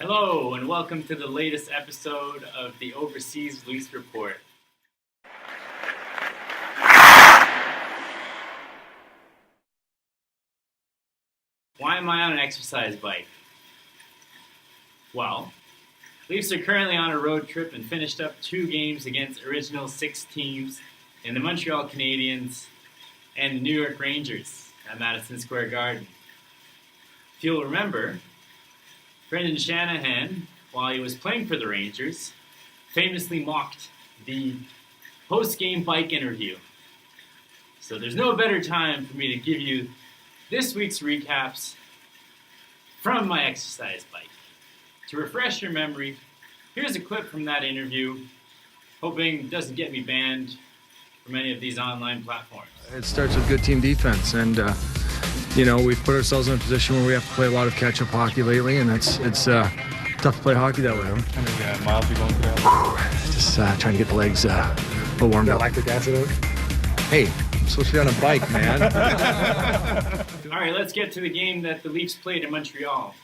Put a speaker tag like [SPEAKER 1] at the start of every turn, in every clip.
[SPEAKER 1] Hello, and welcome to the latest episode of the Overseas Leafs Report. Why am I on an exercise bike? Well, Leafs are currently on a road trip and finished up 2 games against original 6 teams in the Montreal Canadiens and the New York Rangers at Madison Square Garden. If you'll remember, Brendan Shanahan, while he was playing for the Rangers, famously mocked the post-game bike interview. So there's no better time for me to give you this week's recaps from my exercise bike. To refresh your memory, here's a clip from that interview, hoping it doesn't get me banned from any of these online platforms.
[SPEAKER 2] It starts with good team defense, and we've put ourselves in a position where we have to play a lot of catch-up hockey lately, and it's tough to play hockey that way.
[SPEAKER 3] How many miles you going today?
[SPEAKER 2] Just trying to get the legs a little warmed up.
[SPEAKER 3] Lactic acid out?
[SPEAKER 2] Hey, I'm supposed to be on a bike, man.
[SPEAKER 1] All right, let's get to the game that the Leafs played in Montreal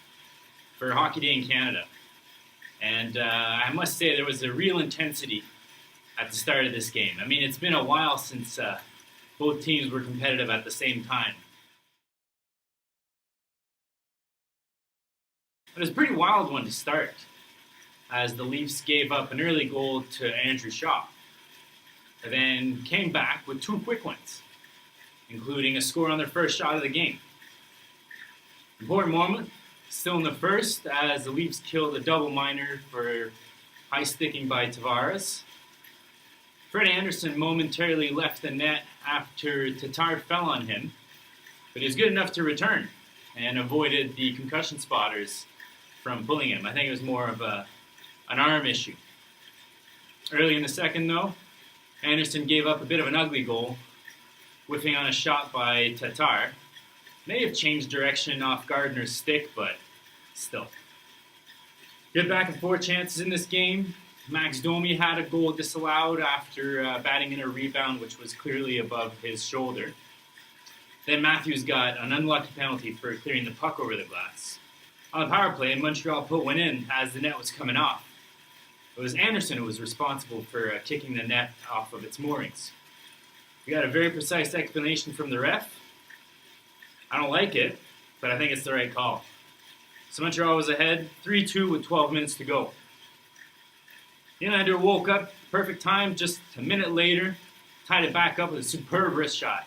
[SPEAKER 1] for Hockey Day in Canada. And I must say there was a real intensity at the start of this game. I mean, it's been a while since both teams were competitive at the same time. It was a pretty wild one to start, as the Leafs gave up an early goal to Andrew Shaw, and then came back with 2 quick ones, including a score on their first shot of the game. Important moment, still in the first, as the Leafs killed a double minor for high sticking by Tavares. Fred Anderson momentarily left the net after Tatar fell on him, but he was good enough to return and avoided the concussion spotters from pulling him. I think it was more of an arm issue. Early in the second, though, Anderson gave up a bit of an ugly goal, whiffing on a shot by Tatar. May have changed direction off Gardner's stick, but still. Good back and forth chances in this game. Max Domi had a goal disallowed after batting in a rebound, which was clearly above his shoulder. Then Matthews got an unlucky penalty for clearing the puck over the glass. On the power play, Montreal put one in as the net was coming off. It was Anderson who was responsible for kicking the net off of its moorings. We got a very precise explanation from the ref. I don't like it, but I think it's the right call. So Montreal was ahead 3-2 with 12 minutes to go. Nylander woke up perfect time just a minute later, tied it back up with a superb wrist shot.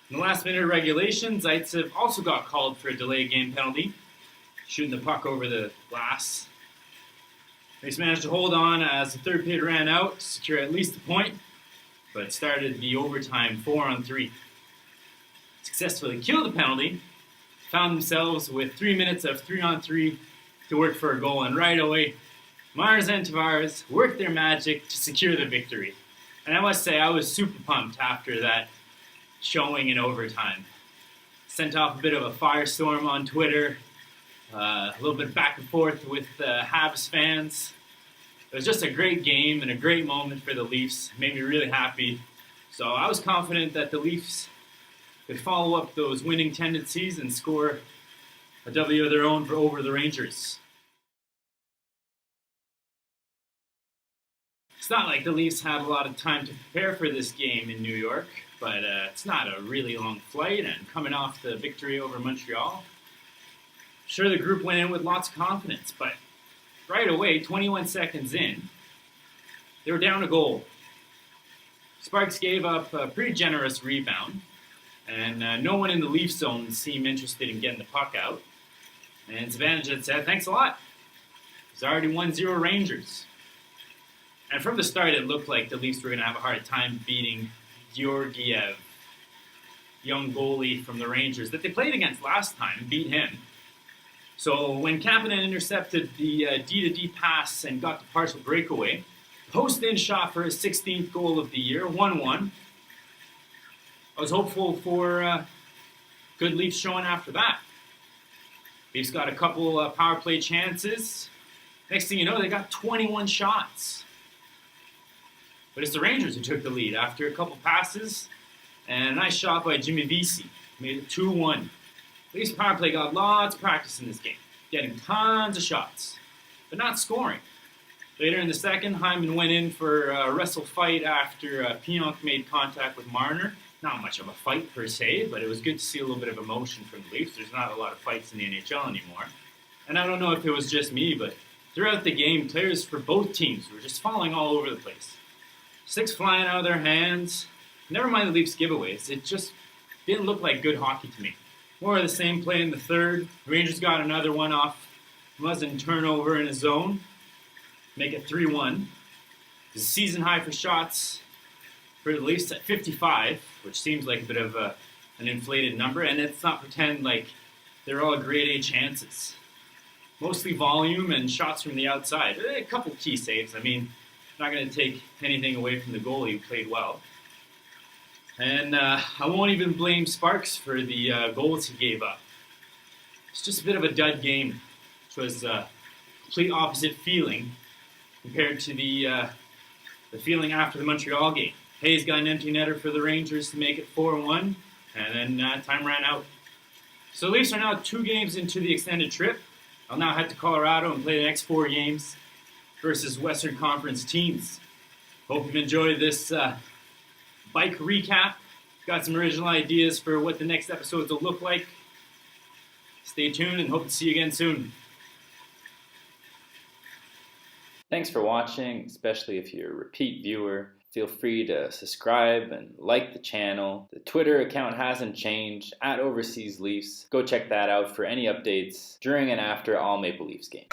[SPEAKER 1] In the last minute of regulation, Zaitsev also got called for a delayed game penalty, shooting the puck over the glass. They managed to hold on as the third period ran out to secure at least a point, but started the overtime 4-on-3. Successfully killed the penalty, found themselves with 3 minutes of 3-on-3 to work for a goal, and right away, Myers and Tavares worked their magic to secure the victory. And I must say, I was super pumped after that showing in overtime. Sent off a bit of a firestorm on Twitter, a little bit back and forth with Habs fans. It was just a great game and a great moment for the Leafs. It made me really happy. So I was confident that the Leafs could follow up those winning tendencies and score a W of their own over the Rangers. It's not like the Leafs had a lot of time to prepare for this game in New York, but it's not a really long flight, and coming off the victory over Montreal, sure, the group went in with lots of confidence, but right away, 21 seconds in, they were down a goal. Sparks gave up a pretty generous rebound, and no one in the Leaf zone seemed interested in getting the puck out. And Zibanejad said, "Thanks a lot. It's already 1-0 Rangers." And from the start, it looked like the Leafs were going to have a hard time beating Georgiev, young goalie from the Rangers that they played against last time, and beat him. So when Kapanen intercepted the D-to-D pass and got the partial breakaway, post-in shot for his 16th goal of the year, 1-1. I was hopeful for good Leafs showing after that. Leafs got a couple power play chances. Next thing you know, they got 21 shots. But it's the Rangers who took the lead after a couple passes and a nice shot by Jimmy Vesey. Made it 2-1. Leafs power play got lots of practice in this game. getting tons of shots, but not scoring. Later in the second, Hyman went in for a wrestle fight after Pionk made contact with Marner. Not much of a fight per se, but it was good to see a little bit of emotion from the Leafs. There's not a lot of fights in the NHL anymore. And I don't know if it was just me, but throughout the game, players for both teams were just falling all over the place. Sticks flying out of their hands. Never mind the Leafs giveaways. It just didn't look like good hockey to me. More of the same play in the third. The Rangers got another one off Muzzin turnover in his zone. Make it 3-1. It's a season high for shots for the Leafs at 55, which seems like a bit of an inflated number. And let's not pretend like they're all grade A chances. Mostly volume and shots from the outside. A couple key saves. I mean, not going to take anything away from the goalie who played well. And I won't even blame Sparks for the goals he gave up. It's just a bit of a dud game, which was a complete opposite feeling compared to the feeling after the Montreal game. Hayes got an empty netter for the Rangers to make it 4-1, and then time ran out. So the Leafs are now 2 games into the extended trip. I'll now head to Colorado and play the next 4 games versus Western Conference teams. Hope you've enjoyed this bike recap. Got some original ideas for what the next episodes will look like. Stay tuned and hope to see you again soon.
[SPEAKER 4] Thanks for watching, especially if you're a repeat viewer. Feel free to subscribe and like the channel. The Twitter account hasn't changed, @OverseasLeafs. Go check that out for any updates during and after all Maple Leafs games.